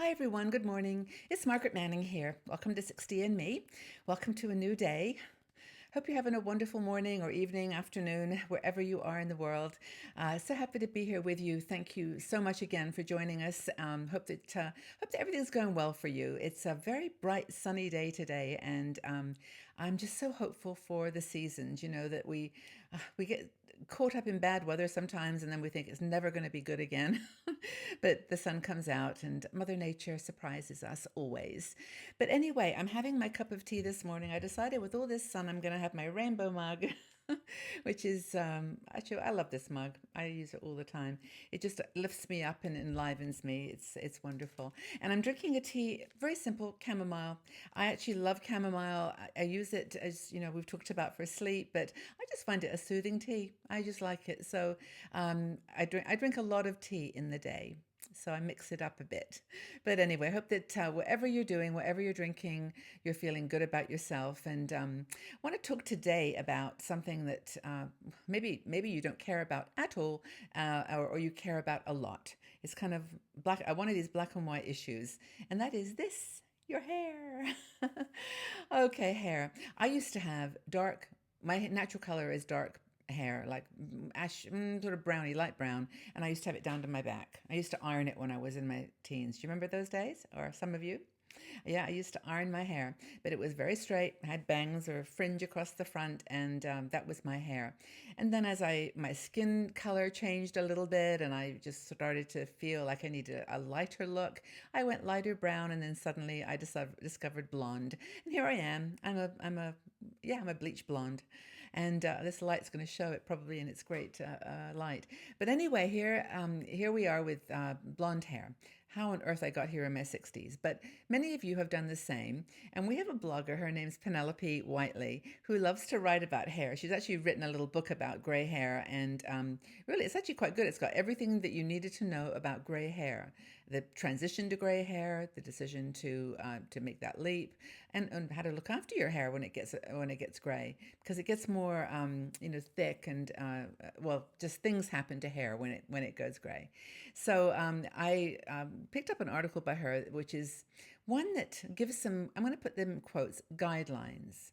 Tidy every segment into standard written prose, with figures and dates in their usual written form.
Hi, everyone. Good morning. It's Margaret Manning here. Welcome to 60andme. Welcome to a new day. Hope you're having a wonderful morning or evening, afternoon, wherever you are in the world. So happy to be here with you. Thank you so much again for joining us. Hope that everything's going well for you. It's a very bright, sunny day today, and I'm just so hopeful for the seasons. You know that we get caught up in bad weather sometimes, and then we think it's never going to be good again. But the sun comes out, and Mother Nature surprises us always. But anyway, I'm having my cup of tea this morning. I decided with all this sun, I'm going to have my rainbow mug, which is actually, I love this mug. I use it all the time. It just lifts me up and enlivens me. It's wonderful. And I'm drinking a tea, very simple, chamomile. I actually love chamomile. I use it as, we've talked about for sleep, but I just find it a soothing tea. I just like it. So I drink a lot of tea in the day. So I mix it up a bit. But anyway, I hope that whatever you're doing, whatever you're drinking, you're feeling good about yourself. And I want to talk today about something that maybe you don't care about at all, or you care about a lot. It's kind of one of these black and white issues, and that is this: your hair. Okay, hair. I used to have dark. My natural color is dark hair, like ash, sort of browny, light brown, and I used to have it down to my back. I used to iron it when I was in my teens. Do you remember those days, or some of you? Yeah, I used to iron my hair, but it was very straight. I had bangs or fringe across the front, and that was my hair. And then as my skin color changed a little bit, and I just started to feel like I needed a lighter look, I went lighter brown, and then suddenly I discovered blonde, and here I am. I'm a bleach blonde, and this light's going to show it probably in its great light. But anyway, here we are with blonde hair. How on earth I got here in my 60s. But many of you have done the same. And we have a blogger, her name's Penelope Whiteley, who loves to write about hair. She's actually written a little book about gray hair. And really, it's actually quite good. It's got everything that you needed to know about gray hair: the transition to gray hair, the decision to make that leap, and how to look after your hair when it gets gray, because it gets more thick, and well, just things happen to hair when it goes gray. So I picked up an article by her, which is one that gives some, I'm going to put them in quotes, guidelines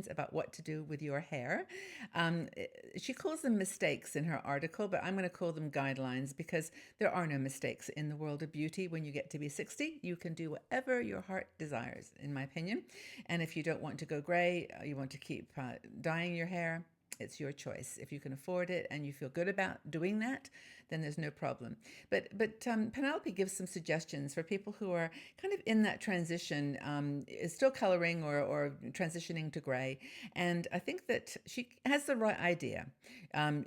about what to do with your hair. Um, she calls them mistakes in her article, but I'm going to call them guidelines, because there are no mistakes in the world of beauty. When you get to be 60, you can do whatever your heart desires, in my opinion. And if you don't want to go gray, you want to keep dyeing your hair, it's your choice. If you can afford it and you feel good about doing that, then there's no problem. But Penelope gives some suggestions for people who are kind of in that transition, is still coloring or transitioning to gray. And I think that she has the right idea. Um,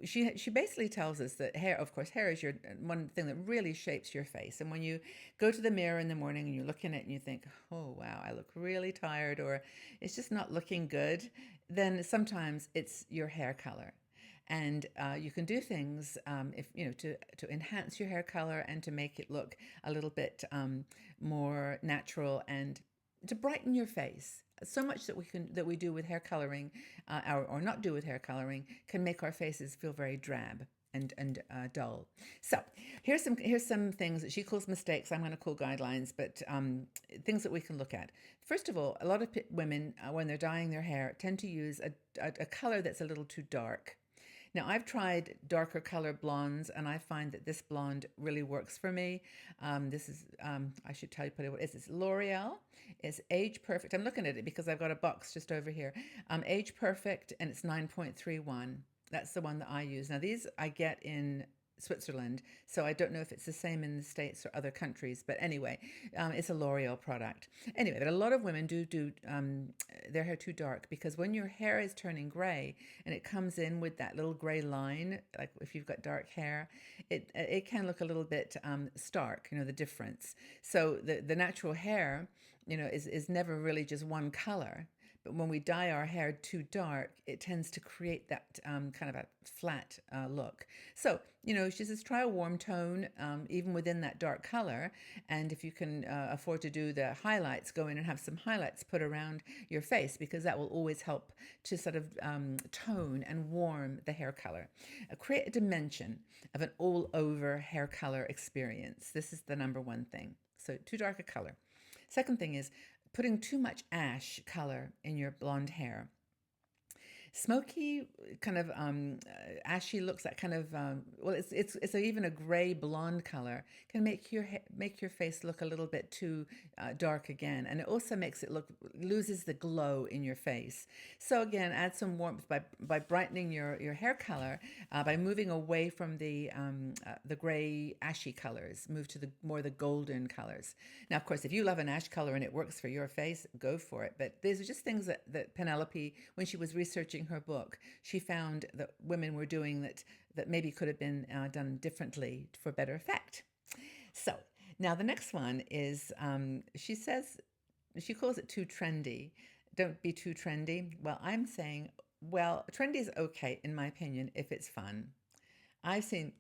she basically tells us that hair, of course, hair is your one thing that really shapes your face. And when you go to the mirror in the morning and you look in it and you think, oh wow, I look really tired, or it's just not looking good, then sometimes it's your hair color. And you can do things, if to enhance your hair color and to make it look a little bit more natural, and to brighten your face. So much that we do with hair coloring, or not do with hair coloring, can make our faces feel very drab and dull. So here's some things that she calls mistakes. I'm going to call guidelines, but things that we can look at. First of all, a lot of women, when they're dyeing their hair, tend to use a color that's a little too dark. Now, I've tried darker color blondes, and I find that this blonde really works for me. This is, I should tell you what it is. It's L'Oreal. It's Age Perfect. I'm looking at it because I've got a box just over here. Age Perfect, and it's 9.31. That's the one that I use. Now, these I get in Switzerland, so I don't know if it's the same in the States or other countries. But anyway, it's a L'Oreal product. Anyway, but a lot of women do their hair too dark, because when your hair is turning gray and it comes in with that little gray line, like if you've got dark hair, it can look a little bit stark. The difference. So the natural hair, is never really just one color. But when we dye our hair too dark, it tends to create that kind of a flat look. So, she says try a warm tone, even within that dark color. And if you can afford to do the highlights, go in and have some highlights put around your face, because that will always help to sort of tone and warm the hair color. Create a dimension of an all over hair color experience. This is the number one thing. So, too dark a color. Second thing is putting too much ash color in your blonde hair. Smoky, kind of ashy looks, that kind of it's even a gray blonde color can make your face look a little bit too dark again, and it also makes it loses the glow in your face. So again, add some warmth by brightening your hair color, by moving away from the gray ashy colors, move to the golden colors. Now, of course, if you love an ash color and it works for your face, go for it. But these are just things that Penelope, when she was researching her book, she found that women were doing that maybe could have been done differently for better effect. So now the next one is, she calls it too trendy. Don't be too trendy. Well, I'm saying, trendy is okay, in my opinion, if it's fun. I've seen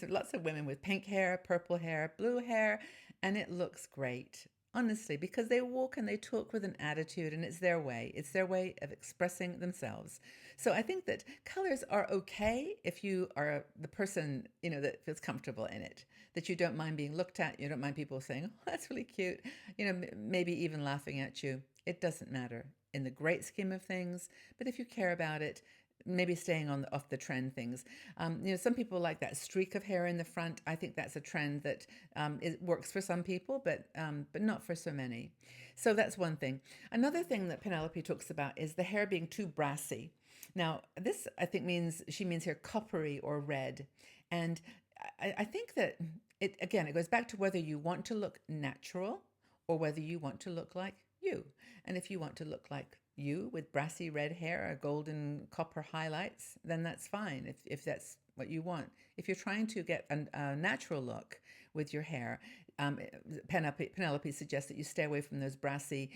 lots of women with pink hair, purple hair, blue hair, and it looks great. Honestly, because they walk and they talk with an attitude, and it's their way. It's their way of expressing themselves. So I think that colors are okay if you are the person, that feels comfortable in it, that you don't mind being looked at. You don't mind people saying, oh, that's really cute. Maybe even laughing at you. It doesn't matter in the great scheme of things. But if you care about it, maybe staying off the trend things. Some people like that streak of hair in the front. I think that's a trend that it works for some people, but not for so many. So that's one thing. Another thing that Penelope talks about is the hair being too brassy. Now, this I think she means here coppery or red, and I think that it goes back to whether you want to look natural or whether you want to look like you. And if you want to look like you with brassy red hair or golden copper highlights, then that's fine if that's what you want. If you're trying to get a natural look with your hair, Penelope suggests that you stay away from those brassy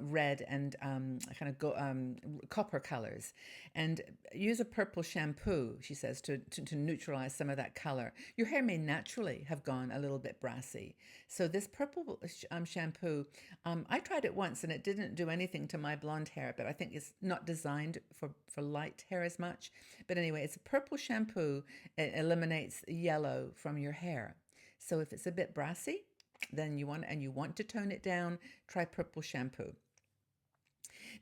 red and kind of copper colors, and use a purple shampoo, she says, to neutralize some of that color. Your hair may naturally have gone a little bit brassy, so this purple shampoo, I tried it once and it didn't do anything to my blonde hair, but I think it's not designed for light hair as much. But anyway, it's a purple shampoo. It eliminates yellow from your hair. So if it's a bit brassy, then you want to tone it down, try purple shampoo.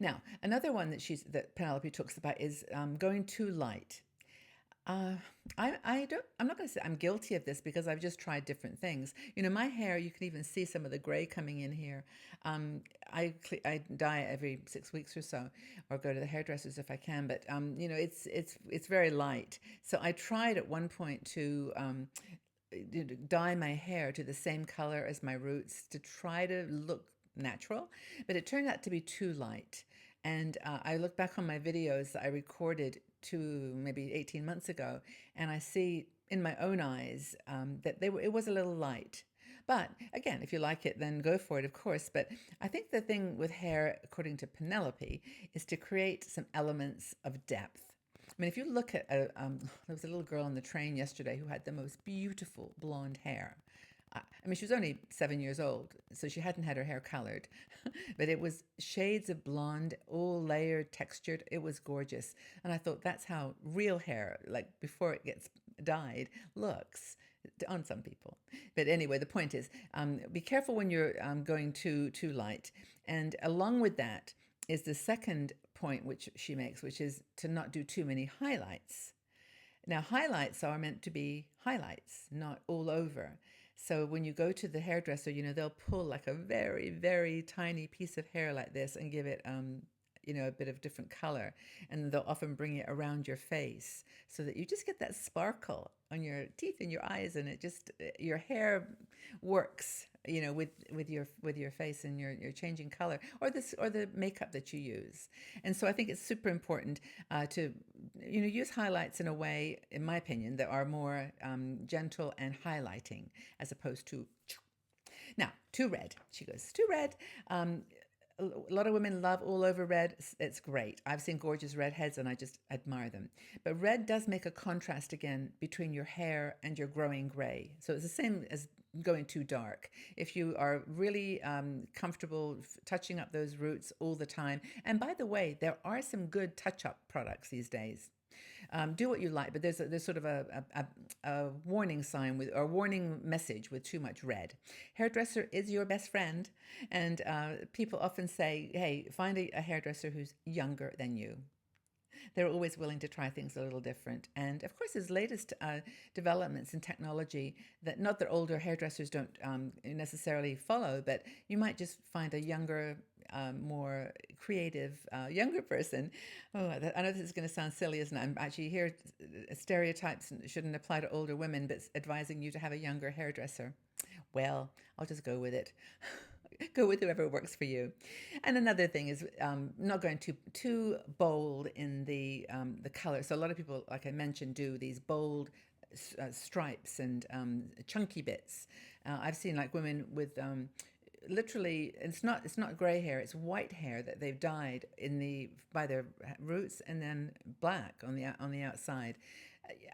Now, another one that Penelope talks about is going too light. I'm not going to say I'm guilty of this, because I've just tried different things. My hair, you can even see some of the gray coming in here. I dye every 6 weeks or so, or go to the hairdressers if I can. But it's very light. So I tried at one point to dye my hair to the same color as my roots to try to look natural, but it turned out to be too light. And I look back on my videos that I recorded maybe 18 months ago, and I see in my own eyes that it was a little light. But again, if you like it, then go for it, of course. But I think the thing with hair, according to Penelope, is to create some elements of depth. I mean, if you look at, there was a little girl on the train yesterday who had the most beautiful blonde hair. I mean, she was only 7 years old, so she hadn't had her hair colored, but it was shades of blonde, all layered, textured. It was gorgeous. And I thought that's how real hair, like before it gets dyed, looks on some people. But anyway, the point is, be careful when you're going too light. And along with that is the second point which she makes, which is to not do too many highlights. Now, highlights are meant to be highlights, not all over. So when you go to the hairdresser, they'll pull like a very, very tiny piece of hair like this and give it, a bit of different color. And they'll often bring it around your face so that you just get that sparkle on your teeth and your eyes, and your hair works, with your face, and you're changing color, or the makeup that you use. And so I think it's super important to use highlights in a way, in my opinion, that are more gentle and highlighting, as opposed to now too red. She goes too red. a lot of women love all over red. It's great. I've seen gorgeous redheads and I just admire them. But red does make a contrast again between your hair and your growing gray. So it's the same as going too dark. If you are really comfortable touching up those roots all the time, and by the way, there are some good touch up products these days. Do what you like, but there's sort of a warning sign with or warning message with too much red. Hairdresser is your best friend, and people often say, "Hey, find a hairdresser who's younger than you." They're always willing to try things a little different. And of course, there's latest developments in technology that not that older hairdressers don't necessarily follow, but you might just find a younger, more creative, younger person. Oh, I know this is going to sound silly, isn't it? I'm actually here, stereotypes shouldn't apply to older women, but advising you to have a younger hairdresser. Well, I'll just go with it. Go with whoever works for you. And another thing is not going too bold in the color. So a lot of people, like I mentioned, do these bold stripes and chunky bits. I've seen like women with literally it's not gray hair, it's white hair that they've dyed in the by their roots and then black on the outside.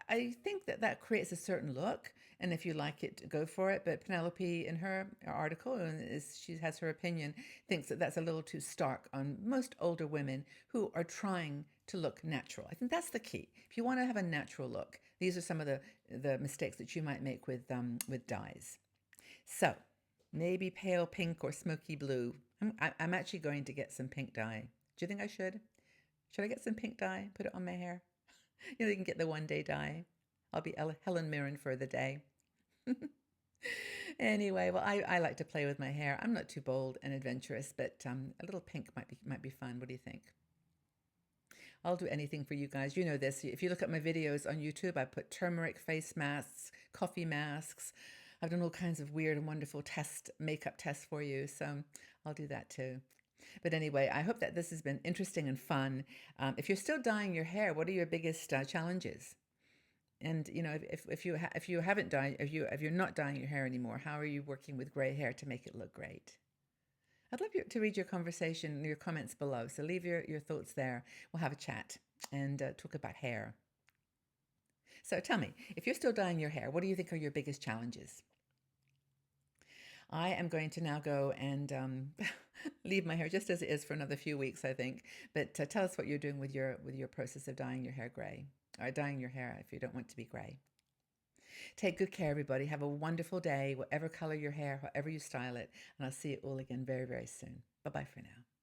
I think that creates a certain look, and if you like it, go for it. But Penelope, in her article, and she has her opinion, thinks that that's a little too stark on most older women who are trying to look natural. I think that's the key. If you want to have a natural look, these are some of the mistakes that you might make with dyes. So maybe pale pink or smoky blue. I'm actually going to get some pink dye. Do you think I should? Should I get some pink dye? Put it on my hair? You know, you can get the one-day dye. I'll be Helen Mirren for the day. Anyway, well, I like to play with my hair. I'm not too bold and adventurous, but a little pink might be fun. What do you think? I'll do anything for you guys. You know this. If you look at my videos on YouTube, I put turmeric face masks, coffee masks. I've done all kinds of weird and wonderful makeup tests for you. So I'll do that too. But anyway, I hope that this has been interesting and fun. If you're still dyeing your hair, what are your biggest challenges? And you know, if you haven't dyed, if you're not dyeing your hair anymore, how are you working with gray hair to make it look great? I'd love to read your conversation, your comments below. So leave your thoughts there. We'll have a chat and talk about hair. So tell me, if you're still dyeing your hair, what do you think are your biggest challenges? I am going to now go and leave my hair just as it is for another few weeks, I think. But tell us what you're doing with your process of dyeing your hair gray, or dyeing your hair if you don't want it to be gray. Take good care, everybody. Have a wonderful day, whatever color your hair, however you style it. And I'll see you all again very, very soon. Bye-bye for now.